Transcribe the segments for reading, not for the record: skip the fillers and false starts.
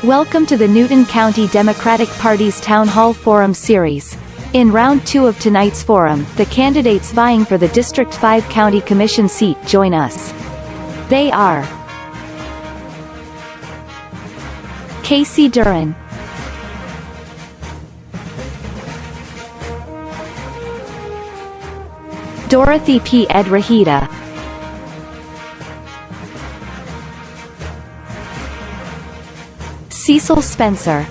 Welcome to the Newton County Democratic Party's Town Hall Forum Series. In round 2 of tonight's forum, the candidates vying for the District 5 County Commission seat join us. They are Casey Duran, Dorothy P. Edrahita, Cecil Spencer,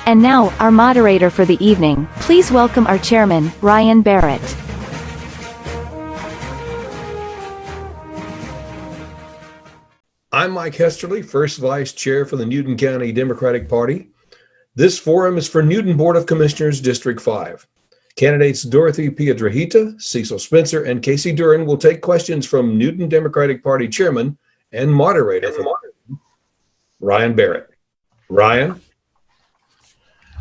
and now, our moderator for the evening. Please welcome our chairman, Ryan Barrett. I'm Mike Hesterly, first vice chair for the Newton County Democratic Party. This forum is for Newton Board of Commissioners, District 5. Candidates Dorothy P. Edrahita, Cecil Spencer, and Casey Duran will take questions from Newton Democratic Party chairman and moderator Ryan Barrett. Ryan?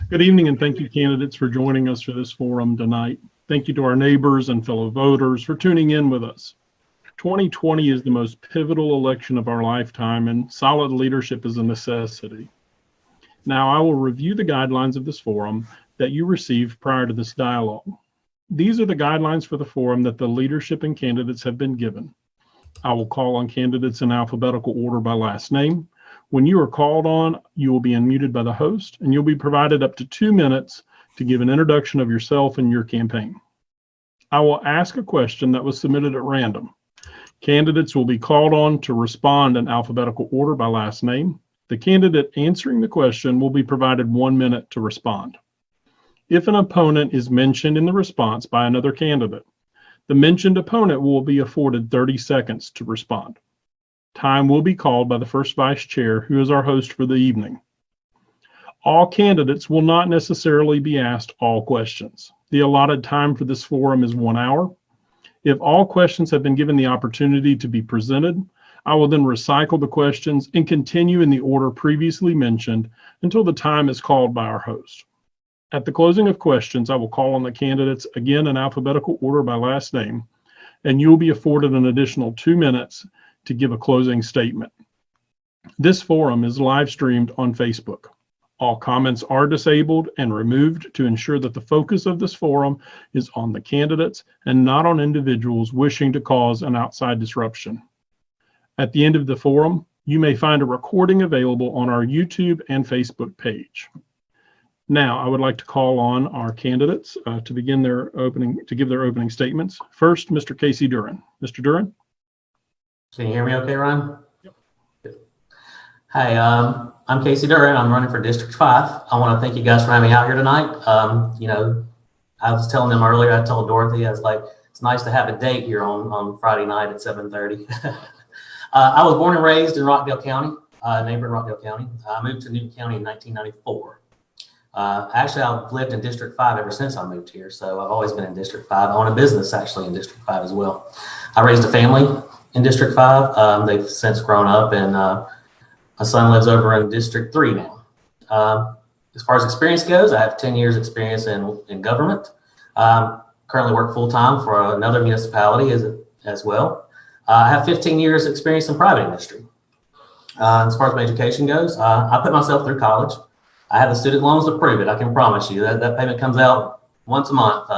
Good evening, and thank you, candidates, for joining us for this forum tonight. Thank you to our neighbors and fellow voters for tuning in with us. 2020 is the most pivotal election of our lifetime, and solid leadership is a necessity. Now, I will review the guidelines of this forum that you received prior to this dialogue. These are the guidelines for the forum that the leadership and candidates have been given. I will call on candidates in alphabetical order by last name. When you are called on, you will be unmuted by the host, and you'll be provided up to 2 minutes to give an introduction of yourself and your campaign. I will ask a question that was submitted at random. Candidates will be called on to respond in alphabetical order by last name. The candidate answering the question will be provided 1 minute to respond. If an opponent is mentioned in the response by another candidate, the mentioned opponent will be afforded 30 seconds to respond. Time will be called by the first vice chair, who is our host for the evening. All candidates will not necessarily be asked all questions. The allotted time for this forum is 1 hour. If all questions have been given the opportunity to be presented, I will then recycle the questions and continue in the order previously mentioned until the time is called by our host. At the closing of questions, I will call on the candidates again in alphabetical order by last name, and you will be afforded an additional 2 minutes to give a closing statement. This forum is live streamed on Facebook. All comments are disabled and removed to ensure that the focus of this forum is on the candidates and not on individuals wishing to cause an outside disruption. At the end of the forum, you may find a recording available on our YouTube and Facebook page. Now, I would like to call on our candidates to give their opening statements. First, Mr. Casey Duran. Mr. Duran? Can you hear me okay, Ryan? Yep. Good. Hi, I'm Casey Duran. I'm running for District 5. I want to thank you guys for having me out here tonight. I was telling them earlier, I told Dorothy, I was like, it's nice to have a date here on Friday night at 7:30. I was born and raised in Rockdale County, neighboring Rockdale County. I moved to Newton County in 1994. Actually, I've lived in District 5 ever since I moved here, so I've always been in District 5. I own a business actually in District 5 as well. I raised a family in District 5. They've since grown up, and my son lives over in District 3 now. As far as experience goes, I have 10 years experience in government. Currently work full-time for another municipality as well. I have 15 years experience in private industry. As far as my education goes, I put myself through college. I have the student loans to prove it. I can promise you that payment comes out once a month,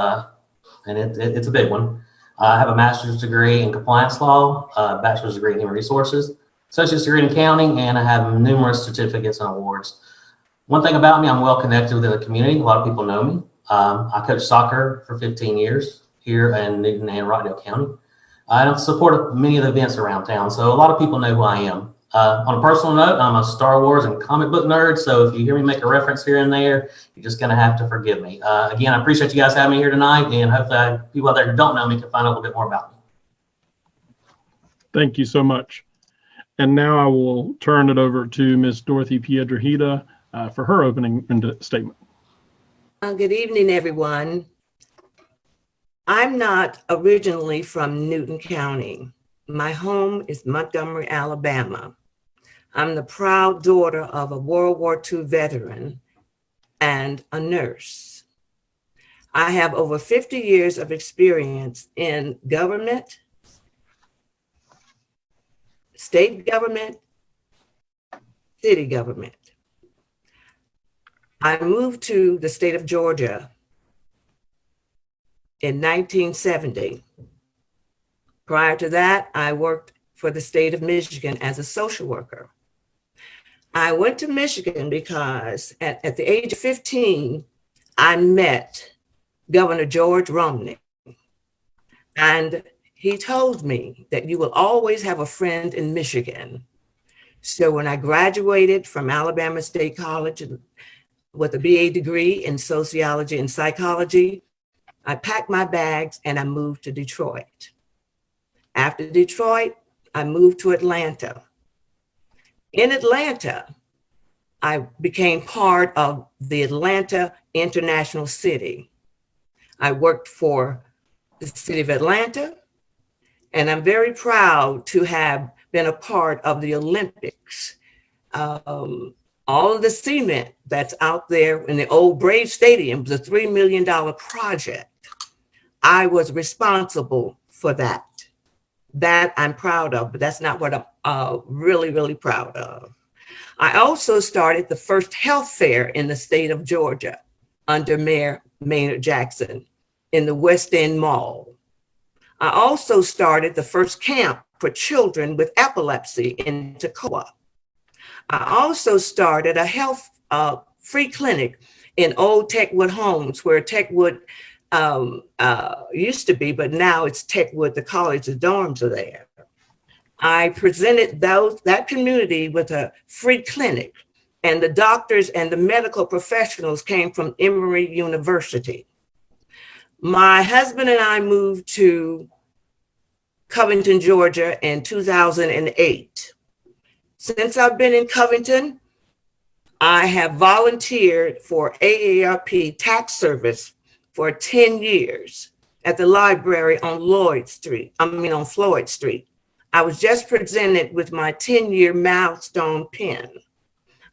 and it's a big one. I have a master's degree in compliance law, a bachelor's degree in human resources, associate's degree in accounting, and I have numerous certificates and awards. One thing about me, I'm well connected within the community. A lot of people know me. I coached soccer for 15 years here in Newton and Rockdale County. I support many of the events around town, so a lot of people know who I am. On a personal note, I'm a Star Wars and comic book nerd, so if you hear me make a reference here and there, you're just going to have to forgive me. Again, I appreciate you guys having me here tonight, and hopefully people out there who don't know me can find out a little bit more about me. Thank you so much. And now I will turn it over to Ms. Dorothy P. Edrahita for her opening statement. Good evening, everyone. I'm not originally from Newton County. My home is Montgomery, Alabama. I'm the proud daughter of a World War II veteran and a nurse. I have over 50 years of experience in government, state government, city government. I moved to the state of Georgia in 1970. Prior to that, I worked for the state of Michigan as a social worker. I went to Michigan because at the age of 15, I met Governor George Romney. And he told me that you will always have a friend in Michigan. So when I graduated from Alabama State College with a BA degree in sociology and psychology, I packed my bags and I moved to Detroit. After Detroit, I moved to Atlanta. In Atlanta, I became part of the Atlanta International City. I worked for the city of Atlanta, and I'm very proud to have been a part of the Olympics. All of the cement that's out there in the old Brave Stadium was a $3 million project. I was responsible for that. That I'm proud of, but that's not what I'm really, really proud of. I also started the first health fair in the state of Georgia under Mayor Maynard Jackson in the West End Mall. I also started the first camp for children with epilepsy in Toccoa. I also started a health free clinic in Old Techwood Homes, where Techwood used to be, but now it's Techwood, the college, the dorms are there. I presented that community with a free clinic, and the doctors and the medical professionals came from Emory University. My husband and I moved to Covington, Georgia in 2008. Since I've been in Covington, I have volunteered for AARP tax service for 10 years at the library on Floyd Street. I was just presented with my 10-year milestone pin.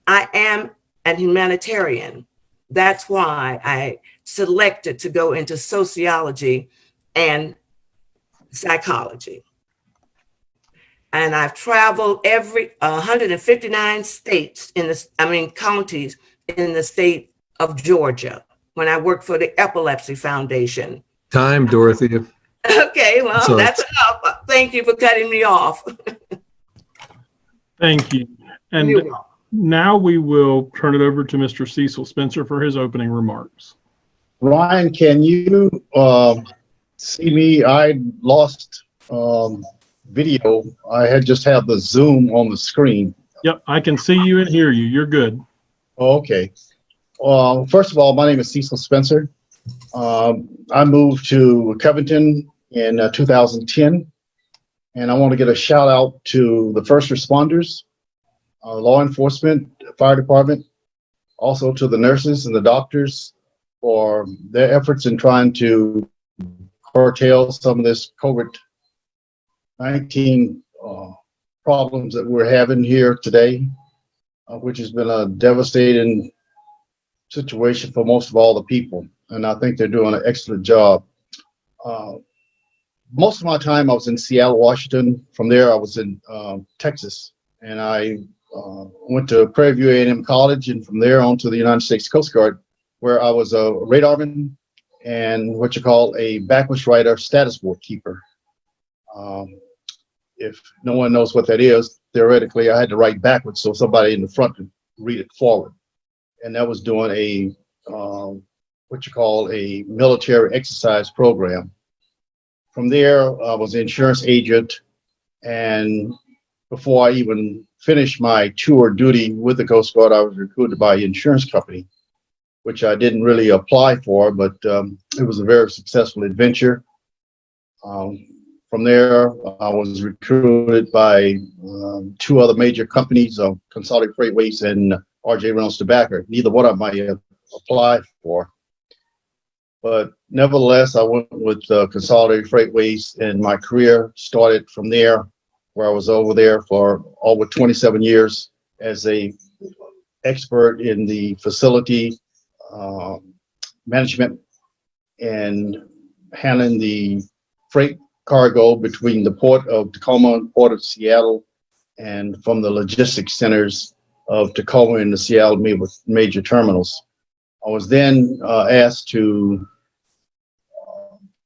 I am a humanitarian. That's why I selected to go into sociology and psychology. And I've traveled every 159 counties in the state of Georgia when I worked for the Epilepsy Foundation. Time, Dorothea. Okay, well, that's enough. Thank you for cutting me off. Thank you. And now we will turn it over to Mr. Cecil Spencer for his opening remarks. Ryan, can you see me? I lost video. I had just have the Zoom on the screen. Yep, I can see you and hear you. You're good. Okay. First of all, my name is Cecil Spencer. I moved to Covington in 2010, and I want to get a shout out to the first responders, law enforcement, fire department, also to the nurses and the doctors for their efforts in trying to curtail some of this COVID-19 problems that we're having here today, which has been a devastating situation for most of all the people. And I think they're doing an excellent job. Most of my time I was in Seattle, Washington. From there, I was in Texas, and I went to Prairie View A&M College, and from there on to the United States Coast Guard, where I was a radarman and what you call a backwards writer status board keeper. If no one knows what that is, theoretically, I had to write backwards so somebody in the front could read it forward. And that was doing a what you call a military exercise program. From there, I was an insurance agent, and before I even finished my tour duty with the Coast Guard, I was recruited by an insurance company, which I didn't really apply for, but it was a very successful adventure. From there, I was recruited by two other major companies, Consolidated Freightways and R.J. Reynolds Tobacco. Neither one of them I applied for. But nevertheless, I went with Consolidated Freightways, and my career started from there, where I was over there for over 27 years as a expert in the facility management and handling the freight cargo between the port of Tacoma and port of Seattle and from the logistics centers of Tacoma and the Seattle with major terminals. I was then asked to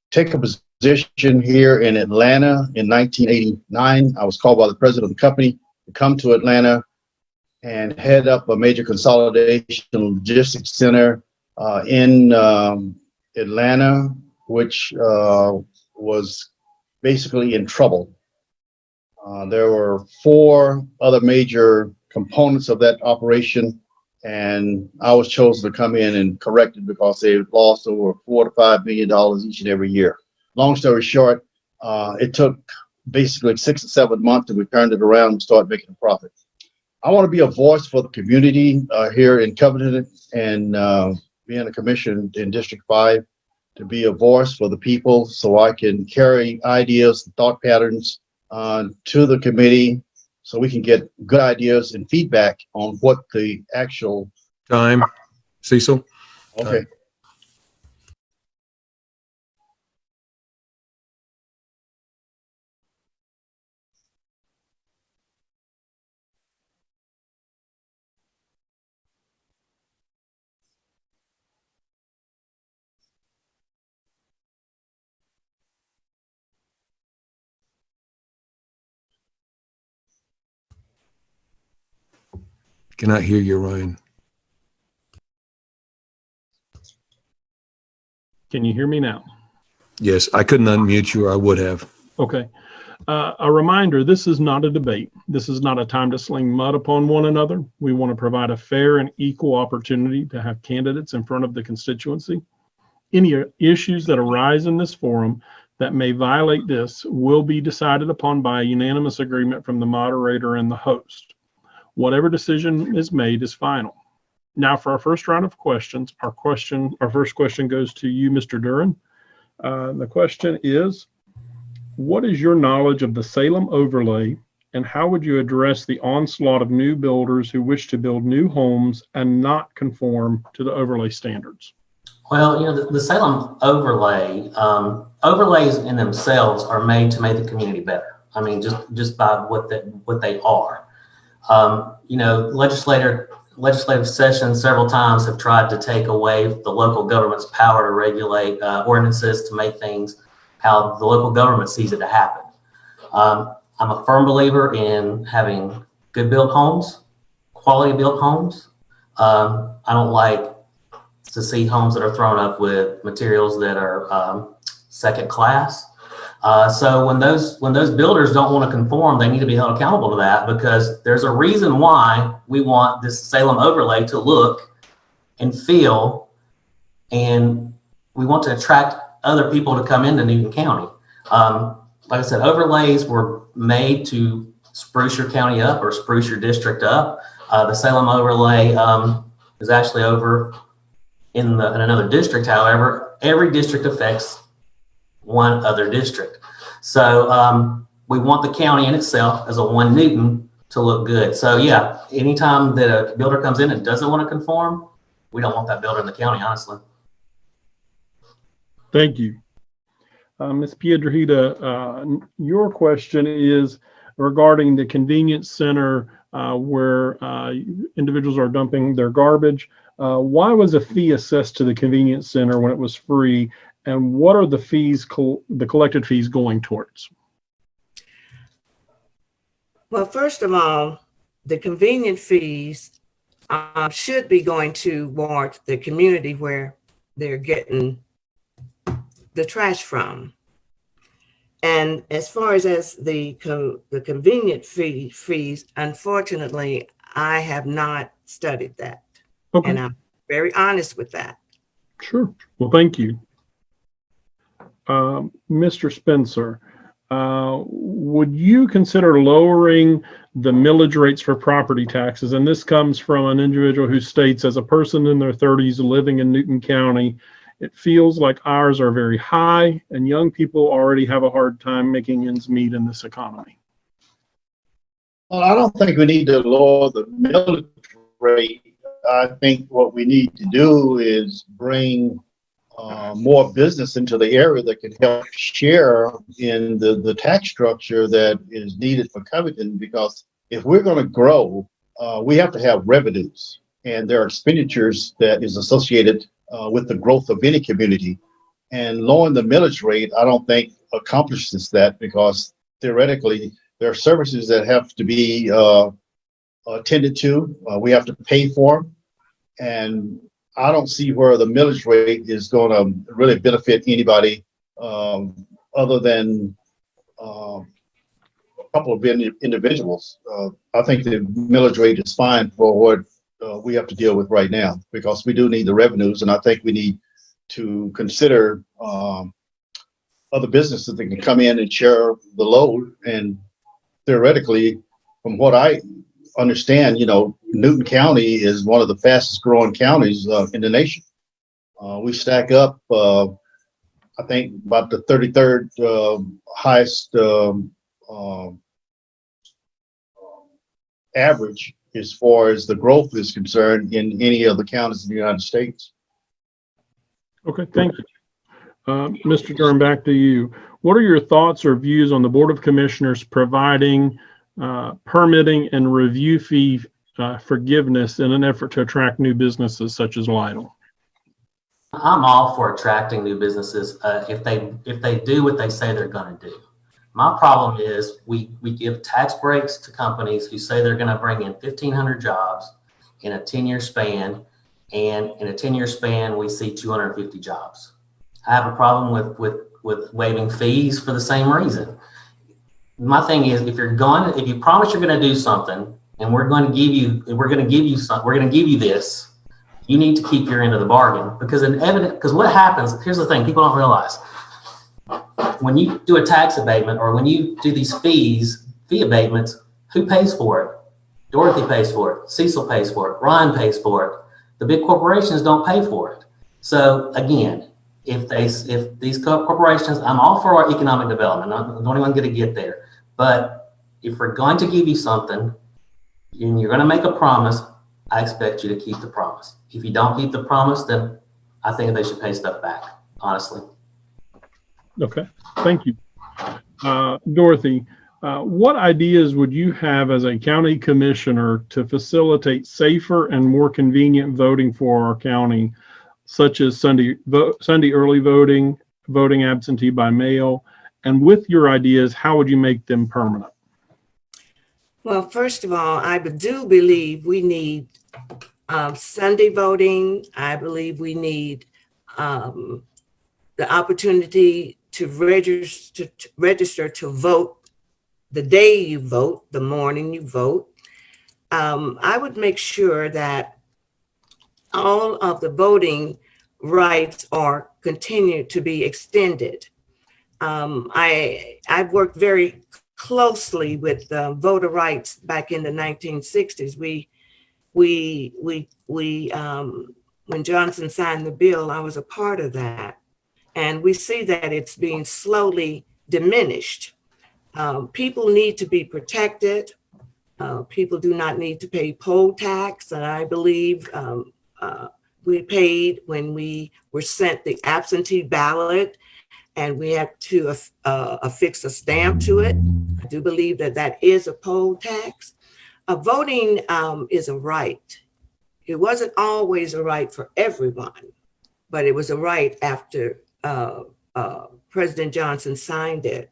take a position here in Atlanta in 1989. I was called by the president of the company to come to Atlanta and head up a major consolidation logistics center in Atlanta, which was basically in trouble. There were 4 other major components of that operation, and I was chosen to come in and correct it because they lost over $4 to $5 million each and every year. Long story short, it took basically 6 or 7 months to we turned it around and start making a profit. I want to be a voice for the community here in Covington, and being a commissioner in District 5, to be a voice for the people so I can carry ideas and thought patterns to the committee so we can get good ideas and feedback on what the actual Time, Cecil. okay. Cannot hear you, Ryan. Can you hear me now? Yes, I couldn't unmute you, or I would have. Okay. A reminder, this is not a debate. This is not a time to sling mud upon one another. We want to provide a fair and equal opportunity to have candidates in front of the constituency. Any issues that arise in this forum that may violate this will be decided upon by unanimous agreement from the moderator and the host. Whatever decision is made is final. Now for our first round of questions, our first question goes to you, Mr. Duran. The question is, what is your knowledge of the Salem overlay, and how would you address the onslaught of new builders who wish to build new homes and not conform to the overlay standards? Well, the Salem overlay, overlays in themselves are made to make the community better. I mean, just by what they are. Legislative sessions several times have tried to take away the local government's power to regulate ordinances to make things how the local government sees it to happen. I'm a firm believer in having good built homes, quality built homes. I don't like to see homes that are thrown up with materials that are second class. So when those builders don't want to conform, they need to be held accountable to that, because there's a reason why we want this Salem overlay to look and feel, and we want to attract other people to come into Newton County. Like I said, overlays were made to spruce your county up or spruce your district up. The Salem overlay is actually over in another district. However, every district affects one other district. So we want the county in itself as a one Newton to look good. So yeah, anytime that a builder comes in and doesn't want to conform, we don't want that builder in the county, honestly. Thank you. Ms. Piedrahita, your question is regarding the convenience center where individuals are dumping their garbage. Why was a fee assessed to the convenience center when it was free? And what are the fees, the collected fees, going towards? Well, first of all, the convenient fees should be going toward the community where they're getting the trash from. And as far as the convenient fees, unfortunately, I have not studied that. Okay. And I'm very honest with that. Sure. Well, thank you. Mr. Spencer, would you consider lowering the millage rates for property taxes? And this comes from an individual who states, as a person in their 30s living in Newton County, it feels like ours are very high and young people already have a hard time making ends meet in this economy. Well, I don't think we need to lower the millage rate. I think what we need to do is bring more business into the area that can help share in the tax structure that is needed for Covington, because if we're going to grow, we have to have revenues, and there are expenditures that is associated with the growth of any community. And lowering the millage rate, I don't think accomplishes that, because theoretically there are services that have to be attended to. We have to pay for them, and I don't see where the millage rate is going to really benefit anybody other than a couple of individuals. I think the millage rate is fine for what we have to deal with right now, because we do need the revenues, and I think we need to consider other businesses that can come in and share the load. And theoretically, from what I understand, Newton County is one of the fastest growing counties in the nation. We stack up, I think, about the 33rd highest average as far as the growth is concerned in any of the counties in the United States. Okay, thank you. Mr. Durham, back to you. What are your thoughts or views on the Board of Commissioners providing permitting and review fee forgiveness in an effort to attract new businesses such as Lytle? I'm all for attracting new businesses if they do what they say they're going to do. My problem is we give tax breaks to companies who say they're going to bring in 1,500 jobs in a 10-year span, and in a 10-year span we see 250 jobs. I have a problem with waiving fees for the same reason. My thing is, if you promise you're going to do something, and we're going to give you this, you need to keep your end of the bargain, because what happens, here's the thing people don't realize. When you do a tax abatement, or when you do these fee abatements, who pays for it? Dorothy pays for it. Cecil pays for it. Ryan pays for it. The big corporations don't pay for it. So again, if these corporations, I'm all for our economic development. I don't even going to get there. But if we're going to give you something and you're going to make a promise, I expect you to keep the promise. If you don't keep the promise, then I think they should pay stuff back, honestly. Okay, thank you. Dorothy, what ideas would you have as a county commissioner to facilitate safer and more convenient voting for our county, such as Sunday early voting, voting absentee by mail? And with your ideas, how would you make them permanent? Well, first of all, I do believe we need Sunday voting. I believe we need the opportunity to register to vote the day you vote, the morning you vote. I would make sure that all of the voting rights are continued to be extended. I've worked very closely with voter rights back in the 1960s. When Johnson signed the bill, I was a part of that. And we see that it's being slowly diminished. People need to be protected. People do not need to pay poll tax. And I believe we paid when we were sent the absentee ballot, and we had to affix a stamp to it. I do believe that is a poll tax. Voting is a right. It wasn't always a right for everyone, but it was a right after President Johnson signed it.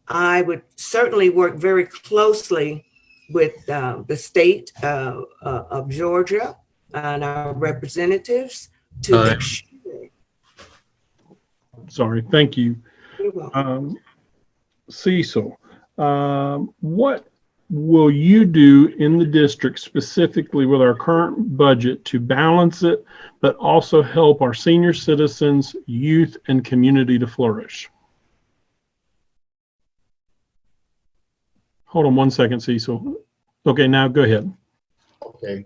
I would certainly work very closely with the state of Georgia and our representatives to make sure. Sorry, thank you. You're welcome. Cecil, what will you do in the district specifically with our current budget to balance it, but also help our senior citizens, youth, and community to flourish? Hold on one second, Cecil. Okay, now go ahead. Okay.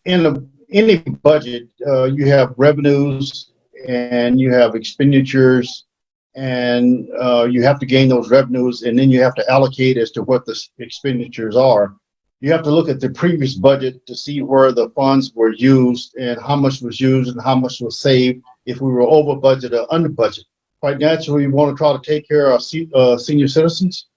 In any budget, you have revenues and you have expenditures, and you have to gain those revenues, and then you have to allocate as to what the expenditures are. You have to look at the previous budget to see where the funds were used and how much was used and how much was saved if we were over budget or under budget. Quite naturally, we want to try to take care of our senior citizens.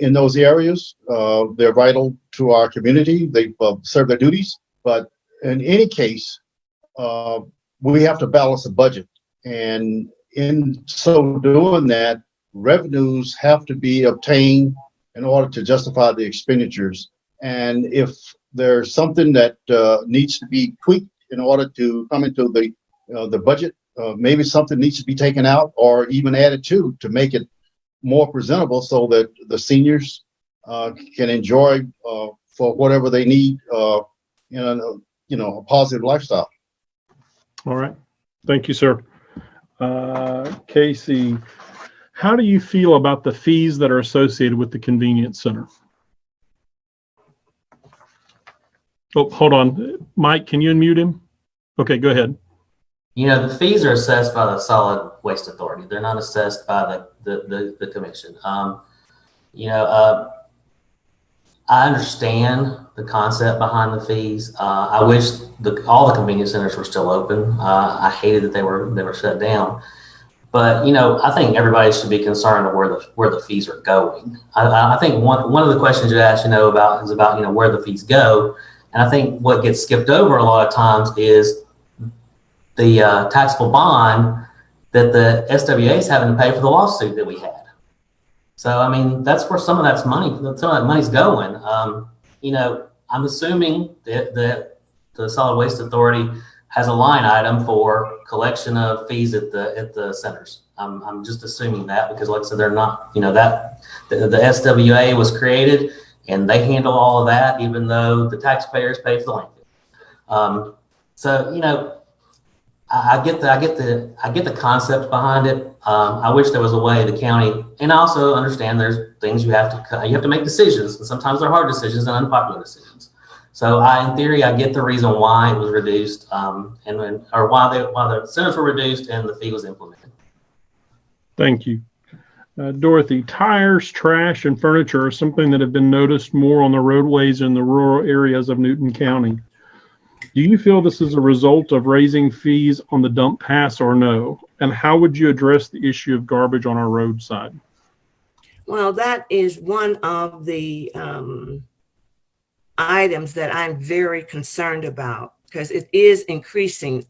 in those areas. They're vital to our community. They serve their duties. But in any case, we have to balance the budget. And in so doing that, revenues have to be obtained in order to justify the expenditures. And if there's something that needs to be tweaked in order to come into the budget, maybe something needs to be taken out or even added to make it more presentable so that the seniors can enjoy for whatever they need, a positive lifestyle. All right. Thank you, sir. Casey, how do you feel about the fees that are associated with the convenience center? Oh, hold on. Mike, can you unmute him? Okay, go ahead. The fees are assessed by the Solid Waste Authority. They're not assessed by the commission. I understand the concept behind the fees. I wish all the convenience centers were still open. I hated that they were shut down. But I think everybody should be concerned of where the fees are going. I think one of the questions you asked, about is about where the fees go, and I think what gets skipped over a lot of times is the taxable bond that the SWA is having to pay for the lawsuit that we had. So I mean, that's where some of that money's going. I'm assuming that the Solid Waste Authority has a line item for collection of fees at the centers. I'm just assuming that because, like I said, they're not, that the SWA was created and they handle all of that, even though the taxpayers pay for the landfill. So I get the concept behind it. I wish there was a way the county, and I also understand there's things you have to make decisions, and sometimes they're hard decisions and unpopular decisions. So in theory, I get the reason why it was reduced, or why the centers were reduced and the fee was implemented. Thank you. Dorothy, tires, trash, and furniture are something that have been noticed more on the roadways in the rural areas of Newton County. Do you feel this is a result of raising fees on the dump pass or no? And how would you address the issue of garbage on our roadside? Well, that is one of the items that I'm very concerned about because it is increasing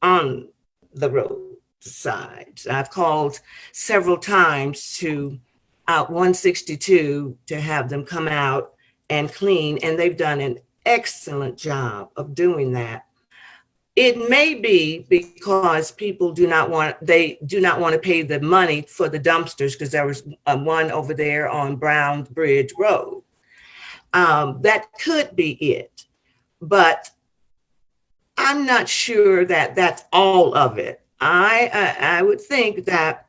on the roadsides. I've called several times to out 162 to have them come out and clean, and they've done an excellent job of doing that. It may be because people do not want to pay the money for the dumpsters because there was one over there on Brown Bridge Road. That could be it, but I'm not sure that that's all of it. I would think that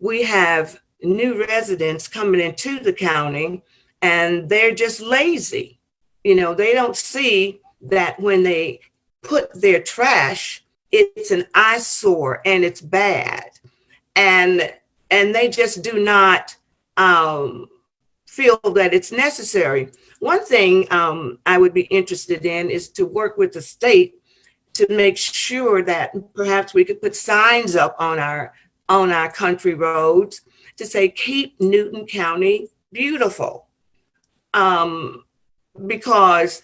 we have new residents coming into the county and they're just lazy. They don't see that when they put their trash, it's an eyesore and it's bad. And they just do not feel that it's necessary. One thing I would be interested in is to work with the state to make sure that perhaps we could put signs up on our country roads to say, keep Newton County beautiful. Because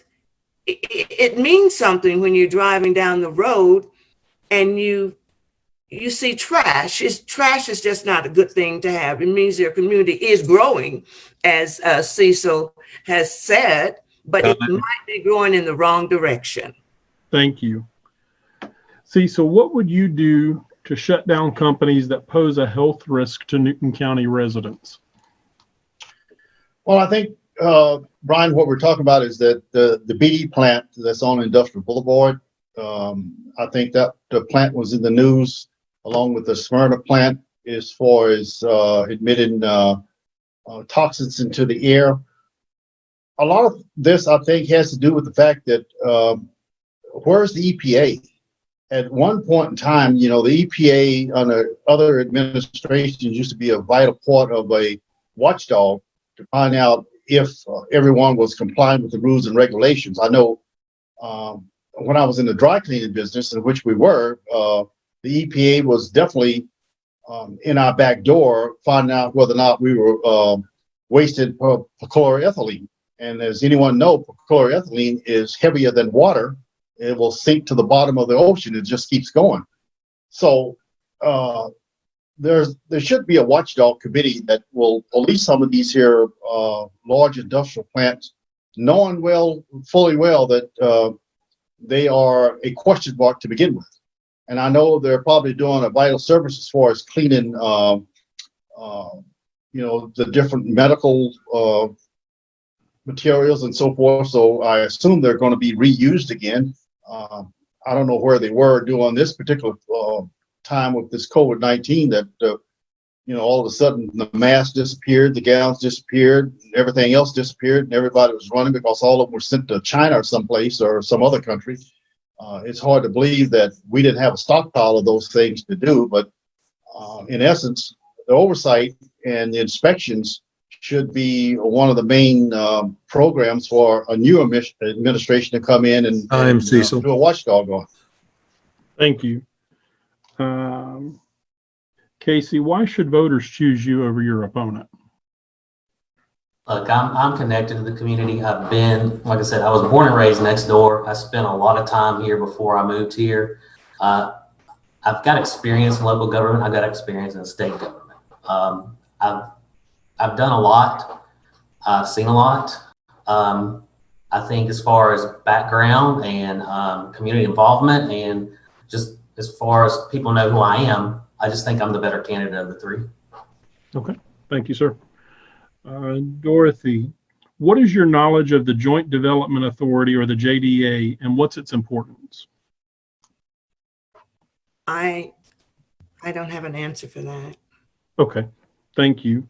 it means something when you're driving down the road and you see trash. Trash is just not a good thing to have. It means your community is growing, as Cecil has said, but it might be growing in the wrong direction. Thank you. Cecil, what would you do to shut down companies that pose a health risk to Newton County residents? Well, I think, Brian, what we're talking about is that the BD plant that's on Industrial Boulevard, I think that the plant was in the news along with the Smyrna plant as far as admitting toxins into the air. A lot of this, I think, has to do with the fact that where's the EPA? At one point in time, the EPA under other administrations used to be a vital part of a watchdog to find out if everyone was complying with the rules and regulations. I know when I was in the dry cleaning business, in which we were, the EPA was definitely in our back door, finding out whether or not we were wasted chloroethylene. And as anyone knows, chloroethylene is heavier than water. It will sink to the bottom of the ocean. It just keeps going. So there should be a watchdog committee that will police some of these here large industrial plants, knowing fully well that they are a question mark to begin with. And I know they're probably doing a vital service as far as cleaning, the different medical materials and so forth. So I assume they're going to be reused again. I don't know where they were doing this particular time with this COVID-19 that, all of a sudden the masks disappeared, the gowns disappeared, everything else disappeared, and everybody was running because all of them were sent to China or someplace or some other country. It's hard to believe that we didn't have a stockpile of those things to do, but in essence, the oversight and the inspections should be one of the main programs for a new administration to come in and do a watchdog on. Thank you. Casey, why should voters choose you over your opponent? Look, I'm connected to the community. I've been, like I said, I was born and raised next door. I spent a lot of time here before I moved here. I've got experience in local government. I've got experience in state government. I've done a lot. I've seen a lot. I think as far as background and community involvement and just as far as people know who I am, I just think I'm the better candidate of the three. Okay, thank you, sir. Dorothy, what is your knowledge of the Joint Development Authority, or the JDA, and what's its importance? I don't have an answer for that. Okay, thank you.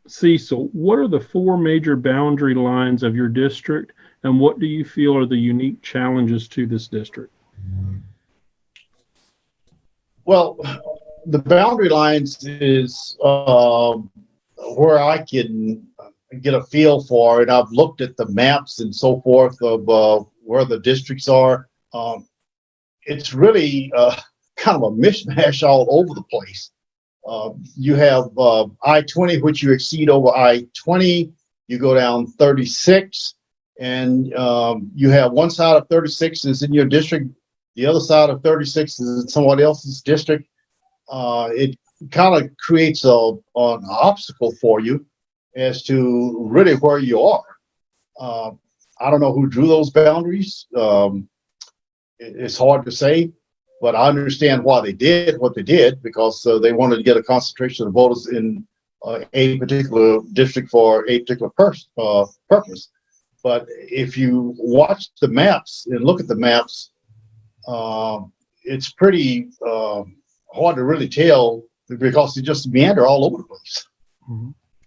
Cecil, what are the 4 major boundary lines of your district, and what do you feel are the unique challenges to this district? Well, the boundary lines is where I can get a feel for it. I've looked at the maps and so forth of where the districts are. It's really kind of a mishmash all over the place. You have I-20, which you exceed over I-20. You go down 36, and you have one side of 36 is in your district. The other side of 36 is in someone else's district. It kind of creates an obstacle for you as to really where you are. I don't know who drew those boundaries. It's hard to say, but I understand why they did what they did, because they wanted to get a concentration of voters in a particular district for a particular purpose. But if you watch the maps and look at the maps, it's pretty hard to really tell, because they just meander all over the place,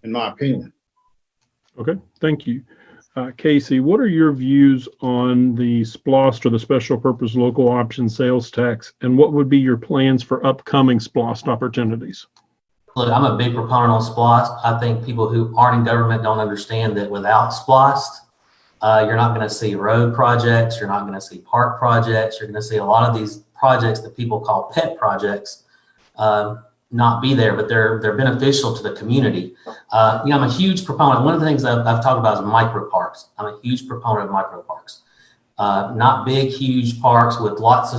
in my opinion. Okay, thank you. Casey, what are your views on the SPLOST, or the Special Purpose Local Option Sales Tax, and what would be your plans for upcoming SPLOST opportunities? Look, I'm a big proponent on SPLOST. I think people who aren't in government don't understand that without SPLOST, you're not going to see road projects, you're not going to see park projects, you're going to see a lot of these projects that people call pet projects not be there, but they're beneficial to the community. I'm a huge proponent. One of the things I've talked about is micro parks. I'm a huge proponent of micro parks. Not big, huge parks with lots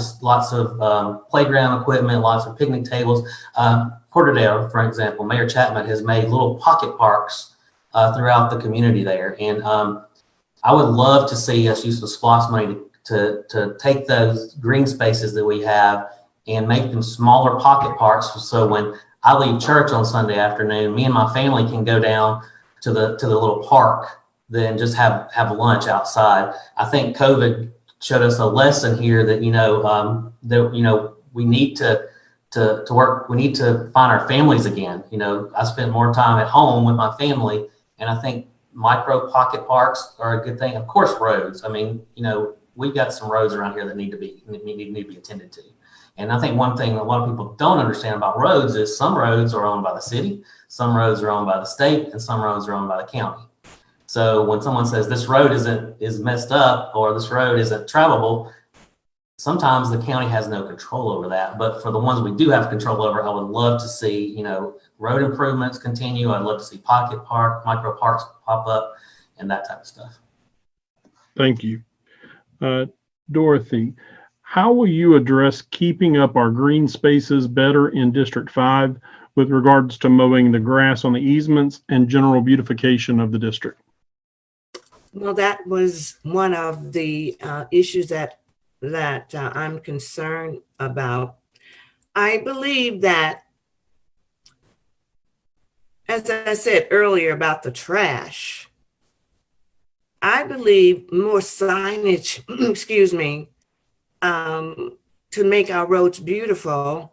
of playground equipment, lots of picnic tables. Porterdale, for example, Mayor Chapman has made little pocket parks throughout the community there. And I would love to see us use the SPLOST money to take those green spaces that we have and make them smaller pocket parks. So when I leave church on Sunday afternoon, me and my family can go down to the little park, then just have lunch outside. I think COVID showed us a lesson here that we need to work. We need to find our families again. I spent more time at home with my family, and I think micro pocket parks are a good thing. Of course, roads. I mean, we've got some roads around here that need to be attended to. And I think one thing a lot of people don't understand about roads is some roads are owned by the city, some roads are owned by the state, and some roads are owned by the county. So when someone says this road is messed up or this road isn't travelable, sometimes the county has no control over that, but for the ones we do have control over, I would love to see, you know, road improvements continue. I'd love to see pocket park, micro parks pop up and that type of stuff. Thank you. Dorothy, how will you address keeping up our green spaces better in District 5 with regards to mowing the grass on the easements and general beautification of the district? Well, that was one of the issues that I'm concerned about. I believe that, as I said earlier about the trash, I believe more signage, excuse me, to make our roads beautiful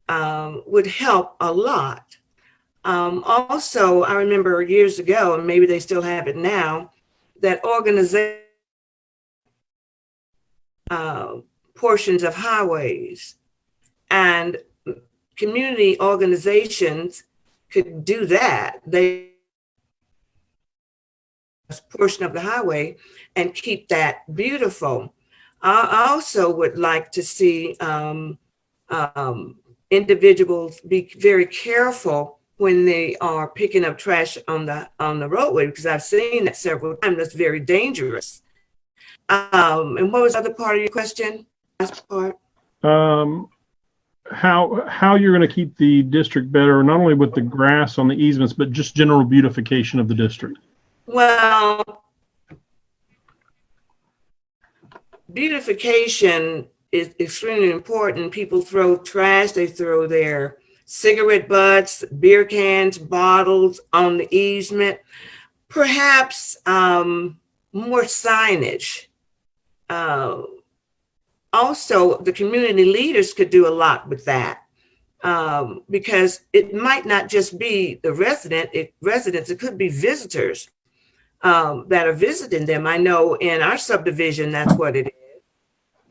would help a lot. Also, I remember years ago, and maybe they still have it now, that organization portions of highways, and community organizations could do that. They portion of the highway and keep that beautiful. I also would like to see individuals be very careful when they are picking up trash on the roadway, because I've seen that several times. That's very dangerous. And what was the other part of your question? Last part. How you're going to keep the district better, not only with the grass on the easements, but just general beautification of the district? Well, beautification is extremely important. People throw trash, they throw their cigarette butts, beer cans, bottles on the easement. Perhaps more signage. Also, the community leaders could do a lot with that, because it might not just be the residents, it could be visitors that are visiting them. I know in our subdivision, that's what it is.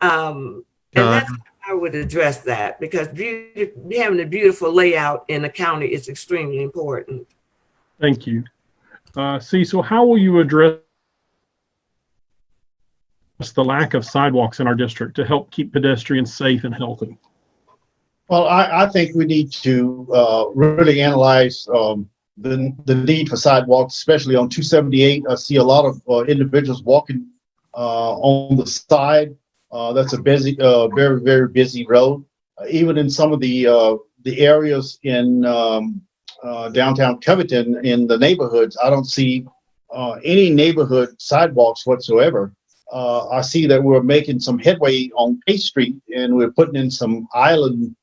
And that's how I would address that, because having a beautiful layout in the county is extremely important. Thank you. Cecil, how will you address the lack of sidewalks in our district to help keep pedestrians safe and healthy? Well, I think we need to really analyze the need for sidewalks, especially on 278. I see a lot of individuals walking on the side. That's a busy, very, very busy road. Even in some of the areas in downtown Covington, in the neighborhoods, I don't see any neighborhood sidewalks whatsoever. I see that we're making some headway on K Street, and we're putting in some island.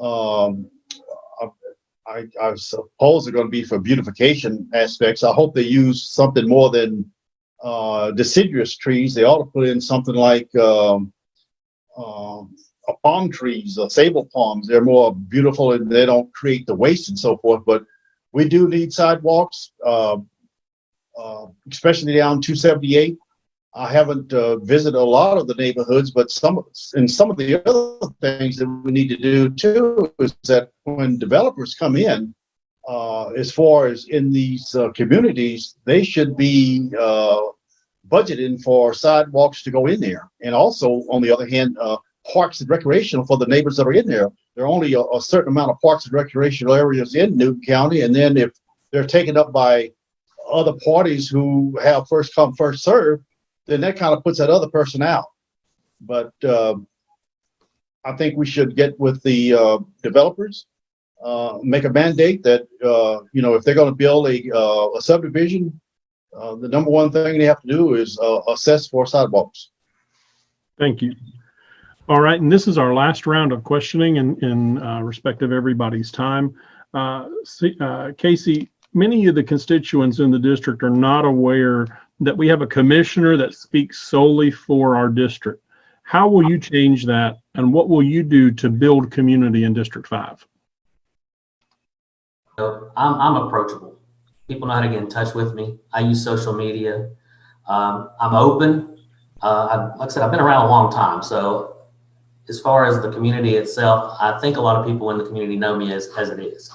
I suppose they're going to be for beautification aspects. I hope they use something more than deciduous trees. They ought to put in something like palm trees or sable palms. They're more beautiful and they don't create the waste and so forth. But we do need sidewalks, especially down 278. I haven't visited a lot of the neighborhoods, but some of the other things that we need to do too is that when developers come in, as far as in these communities, they should be budgeting for sidewalks to go in there. And also, on the other hand, parks and recreational for the neighbors that are in there. There are only a certain amount of parks and recreational areas in Newton County, and then if they're taken up by other parties who have first come, first serve, then that kind of puts that other person out. But I think we should get with the developers, make a mandate that if they're going to build a subdivision, the number one thing they have to do is assess for sidewalks. Thank you. All right, and this is our last round of questioning in respect of everybody's time. Casey, many of the constituents in the district are not aware that we have a commissioner that speaks solely for our district. How will you change that, and what will you do to build community in District 5? So I'm approachable. People know how to get in touch with me. I use social media. I'm open. Like I said, I've been around a long time. So as far as the community itself, I think a lot of people in the community know me as it is.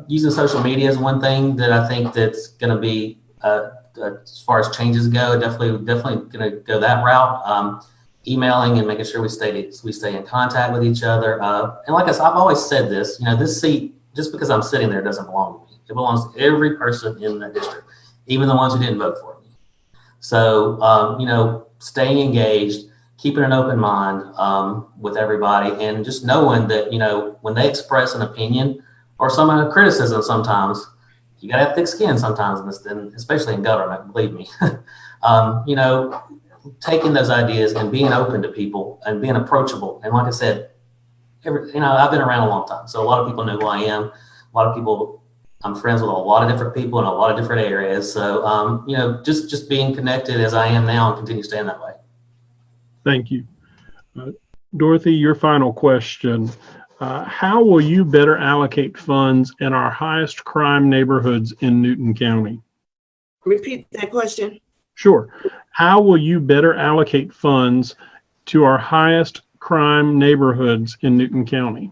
Using social media is one thing that I think that's going to be, as far as changes go, definitely going to go that route. emailing and making sure we stay in contact with each other. And like I said, I've always said this, this seat, just because I'm sitting there, doesn't belong to me. It belongs to every person in that district, even the ones who didn't vote for me. So, staying engaged, keeping an open mind with everybody, and just knowing that, when they express an opinion or some criticism, sometimes you gotta have thick skin sometimes, and especially in government, believe me. Taking those ideas and being open to people and being approachable. And like I said, I've been around a long time, so a lot of people know who I am. A lot of people, I'm friends with a lot of different people in a lot of different areas. So, just being connected as I am now and continue staying that way. Thank you. Dorothy, your final question. How will you better allocate funds in our highest crime neighborhoods in Newton County? Repeat that question. Sure. How will you better allocate funds to our highest crime neighborhoods in Newton County?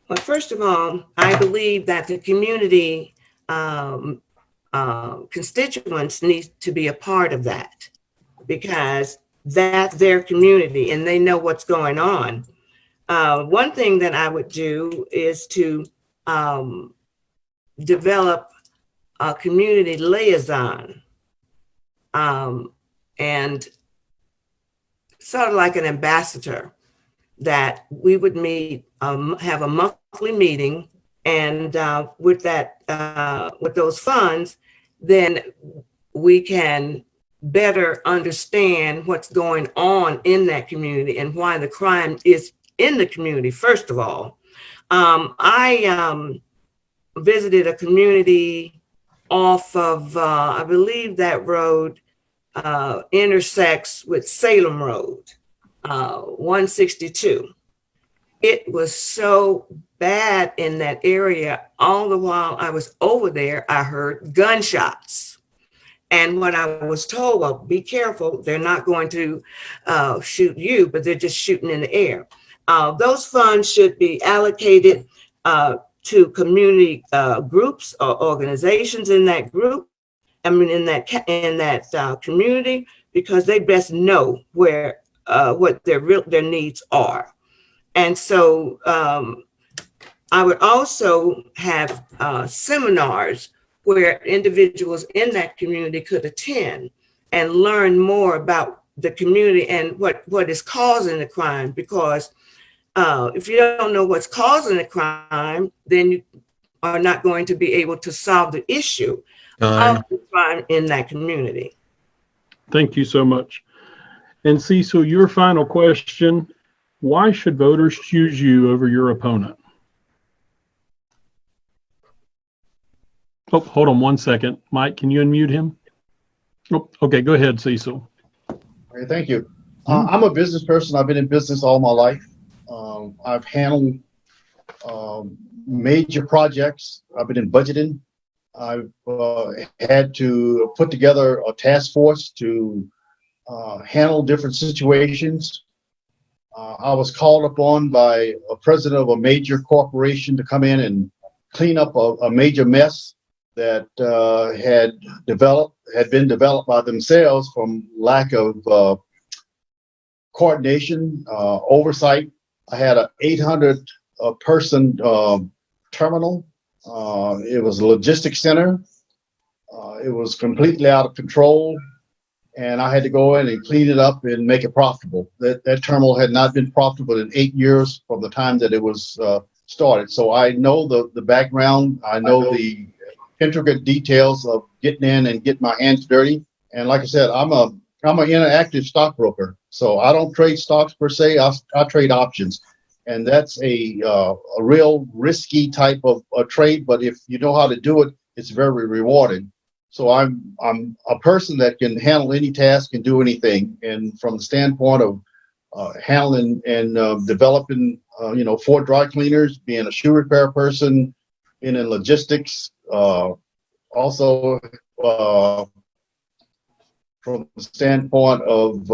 Well, first of all, I believe that the community constituents need to be a part of that, because that's their community and they know what's going on. One thing that I would do is to develop a community liaison, and sort of like an ambassador, that we would meet, have a monthly meeting, and with those funds, then we can better understand what's going on in that community and why the crime is in the community. First of all, I visited a community off of, I believe that road intersects with Salem Road, 162. It was so bad in that area. All the while I was over there, I heard gunshots. And what I was told, well, be careful, they're not going to shoot you, but they're just shooting in the air. Those funds should be allocated to community groups or organizations in that group, in that community, because they best know where what their needs are. And so I would also have seminars where individuals in that community could attend and learn more about the community and what is causing the crime. Because if you don't know what's causing the crime, then you are not going to be able to solve the issue of the crime in that community. Thank you so much. And Cecil, your final question: why should voters choose you over your opponent? Oh, hold on one second. Mike, can you unmute him? Oh, okay, go ahead, Cecil. Okay, thank you. I'm a business person. I've been in business all my life. I've handled major projects. I've been in budgeting. I've had to put together a task force to handle different situations. I was called upon by a president of a major corporation to come in and clean up a major mess that had been developed by themselves from lack of coordination, oversight. I had an 800 person terminal. It was a logistics center. It was completely out of control, and I had to go in and clean it up and make it profitable. That terminal had not been profitable in 8 years from the time that it was started. So I know the background. I know the intricate details of getting in and getting my hands dirty. And like I said, I'm an interactive stockbroker. So I don't trade stocks per se. I trade options. And that's a real risky type of trade. But if you know how to do it, it's very rewarding. So I'm a person that can handle any task and do anything. And from the standpoint of handling and developing, for dry cleaners, being a shoe repair person, being in logistics, also from the standpoint of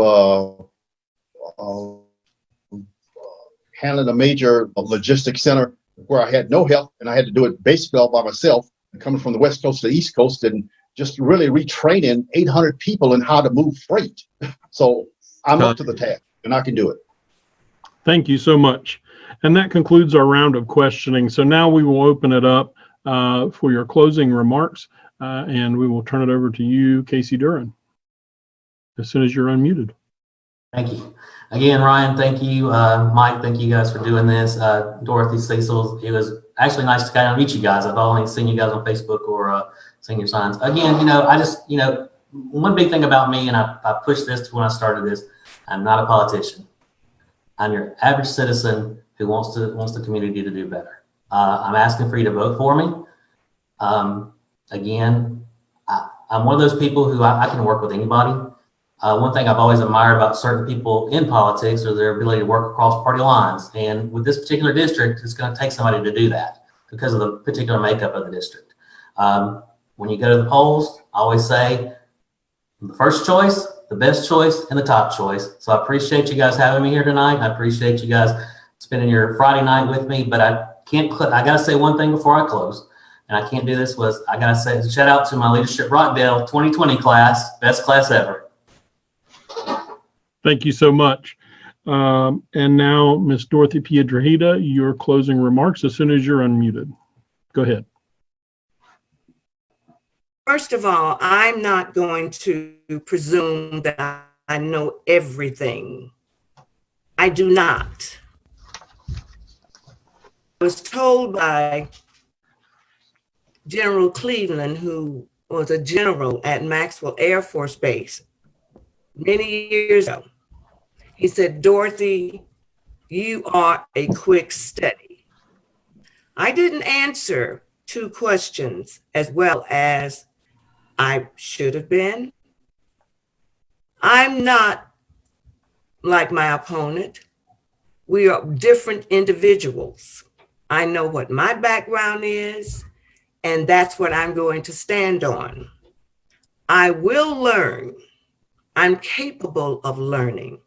handling a major logistics center where I had no help and I had to do it basically all by myself, and coming from the West Coast to the East Coast and just really retraining 800 people in how to move freight. So I'm up to the task and I can do it. Thank you so much. And that concludes our round of questioning. So now we will open it up for your closing remarks, and we will turn it over to you, Casey Duran, as soon as you're unmuted. Thank you. Again, Ryan, thank you. Mike, thank you guys for doing this. Dorothy, Cecil, it was actually nice to kind of meet you guys. I've only seen you guys on Facebook or seen your signs. Again, I just, one big thing about me, and I pushed this when I started this, I'm not a politician. I'm your average citizen who wants the community to do better. I'm asking for you to vote for me. Again, I'm one of those people who I can work with anybody. One thing I've always admired about certain people in politics is their ability to work across party lines. And with this particular district, it's going to take somebody to do that because of the particular makeup of the district. When you go to the polls, I always say the first choice, the best choice, and the top choice. So I appreciate you guys having me here tonight. I appreciate you guys spending your Friday night with me, but I got to say one thing before I close. And I can't do this I got to say, shout out to my Leadership Rockdale 2020 class, best class ever. Thank you so much. And now, Ms. Dorothy Piedrahita, your closing remarks as soon as you're unmuted. Go ahead. First of all, I'm not going to presume that I know everything. I do not. I was told by General Cleveland, who was a general at Maxwell Air Force Base many years ago. He said, Dorothy, you are a quick study. I didn't answer 2 questions as well as I should have been. I'm not like my opponent. We are different individuals. I know what my background is, and that's what I'm going to stand on. I will learn. I'm capable of learning.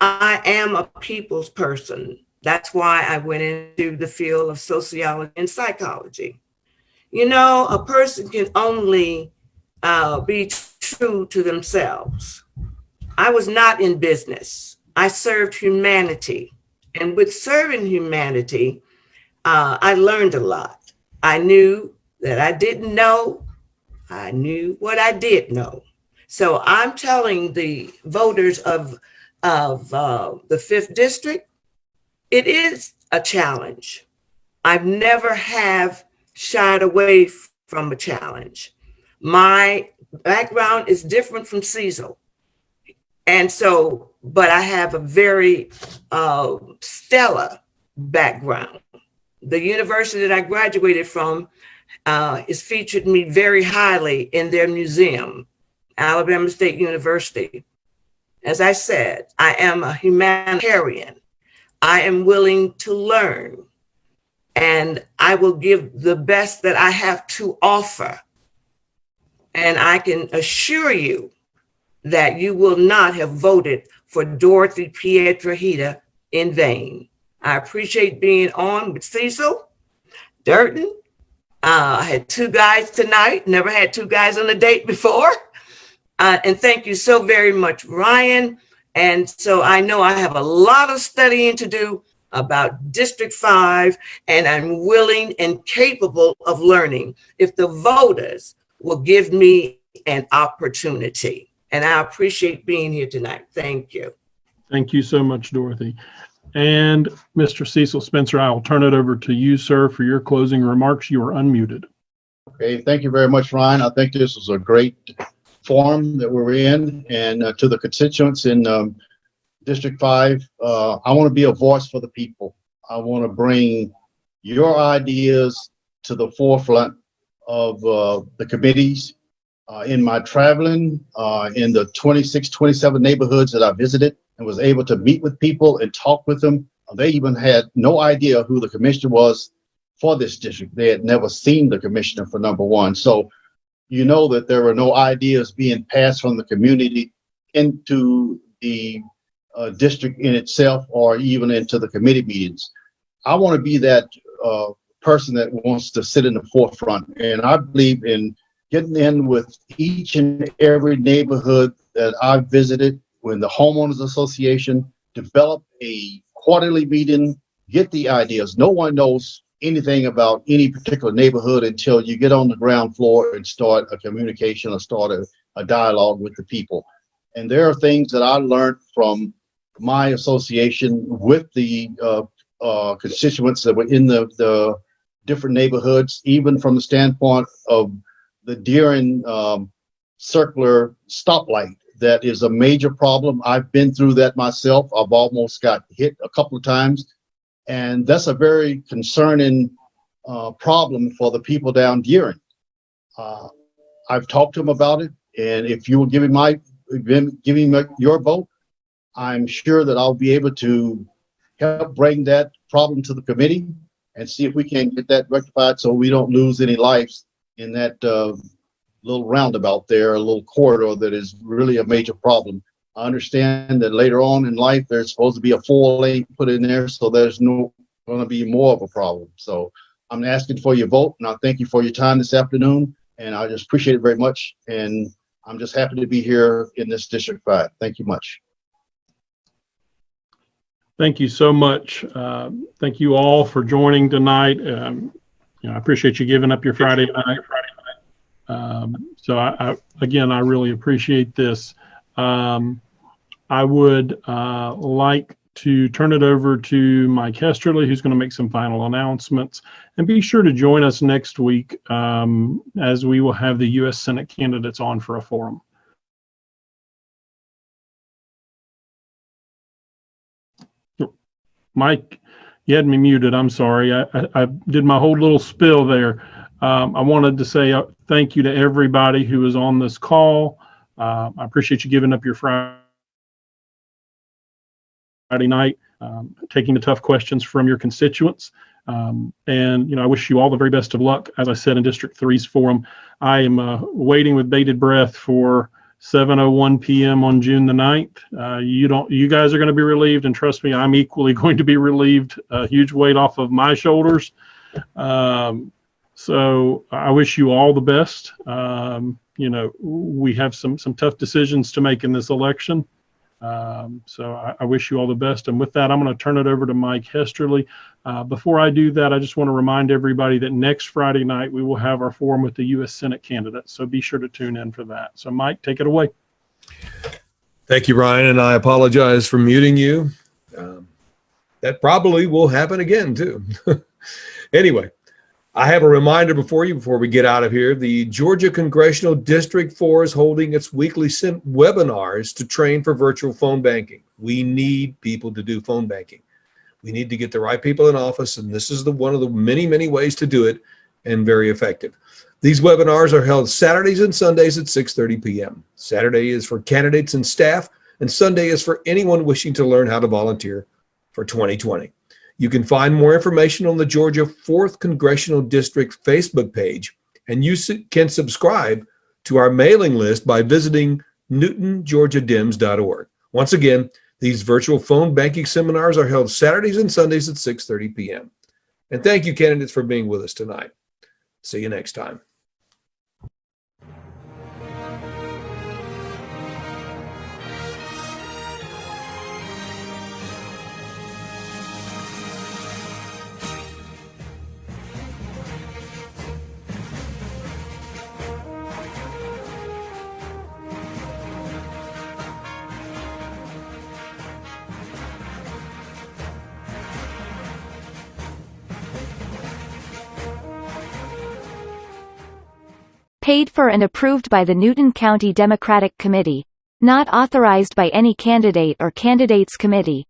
I am a people's person. That's why I went into the field of sociology and psychology. A person can only be true to themselves. I was not in business. I served humanity. And with serving humanity, I learned a lot. I knew that I didn't know. I knew what I did know. So I'm telling the voters of the 5th district, it is a challenge. I've never have shied away from a challenge. My background is different from Cecil. And so, but I have a very stellar background. The university that I graduated from has featured me very highly in their museum, Alabama State University. As I said, I am a humanitarian. I am willing to learn, and I will give the best that I have to offer. And I can assure you that you will not have voted for Dorothy Piedrahita in vain. I appreciate being on with Cecil, Durton. I had 2 guys tonight, never had 2 guys on a date before. And thank you so very much, Ryan. And so I know I have a lot of studying to do about District 5, and I'm willing and capable of learning if the voters will give me an opportunity. And I appreciate being here tonight. Thank you. Thank you so much, Dorothy. And Mr. Cecil Spencer, I will turn it over to you, sir, for your closing remarks. You are unmuted. Okay, thank you very much, Ryan. I think this was a great forum that we're in, and to the constituents in District 5, I want to be a voice for the people. I want to bring your ideas to the forefront of the committees. In my traveling in the 26, 27 neighborhoods that I visited and was able to meet with people and talk with them, they even had no idea who the commissioner was for this district. They had never seen the commissioner, for number one. So you know that there were no ideas being passed from the community into the district in itself, or even into the committee meetings. I want to be that person that wants to sit in the forefront. And I believe in getting in with each and every neighborhood that I've visited, when the homeowners association, develop a quarterly meeting, get the ideas. No one knows anything about any particular neighborhood until you get on the ground floor and start a communication or start a dialogue with the people. And there are things that I learned from my association with the constituents that were in the different neighborhoods, even from the standpoint of the Deering circular stoplight. That is a major problem. I've been through that myself. I've almost got hit a couple of times. And that's a very concerning problem for the people down Deering. I've talked to them about it. And if you will give me your vote, I'm sure that I'll be able to help bring that problem to the committee and see if we can get that rectified so we don't lose any lives in that little roundabout there, a little corridor that is really a major problem. I understand that later on in life, there's supposed to be a 4-lane put in there, so there's no going to be more of a problem. So I'm asking for your vote, and I thank you for your time this afternoon, and I just appreciate it very much. And I'm just happy to be here in this District 5. Thank you much. Thank you so much. Thank you all for joining tonight. I appreciate you giving up your Friday night. So I really appreciate this. I would like to turn it over to Mike Hesterly, who's going to make some final announcements. And be sure to join us next week as we will have the U.S. Senate candidates on for a forum. Mike, you had me muted. I'm sorry. I did my whole little spill there. I wanted to say thank you to everybody who was on this call. I appreciate you giving up your Friday night, taking the tough questions from your constituents. And I wish you all the very best of luck. As I said in District 3's forum, I am waiting with bated breath for 7:01 p.m. on June the 9th. You guys are going to be relieved, and trust me, I'm equally going to be relieved. A huge weight off of my shoulders. So I wish you all the best. We have some tough decisions to make in this election. So I wish you all the best. And with that, I'm going to turn it over to Mike Hesterly. Before I do that, I just want to remind everybody that next Friday night, we will have our forum with the U.S. Senate candidates. So be sure to tune in for that. So Mike, take it away. Thank you, Ryan. And I apologize for muting you. That probably will happen again, too. Anyway, I have a reminder before we get out of here. The Georgia Congressional District 4 is holding its weekly webinars to train for virtual phone banking. We need people to do phone banking. We need to get the right people in office, and this is one of the many, many ways to do it, and very effective. These webinars are held Saturdays and Sundays at 6:30 p.m. Saturday is for candidates and staff, and Sunday is for anyone wishing to learn how to volunteer for 2020. You can find more information on the Georgia 4th Congressional District Facebook page, and you can subscribe to our mailing list by visiting newtongeorgiadems.org. Once again, these virtual phone banking seminars are held Saturdays and Sundays at 6:30 p.m. And thank you, candidates, for being with us tonight. See you next time. Paid for and approved by the Newton County Democratic Committee. Not authorized by any candidate or candidates committee.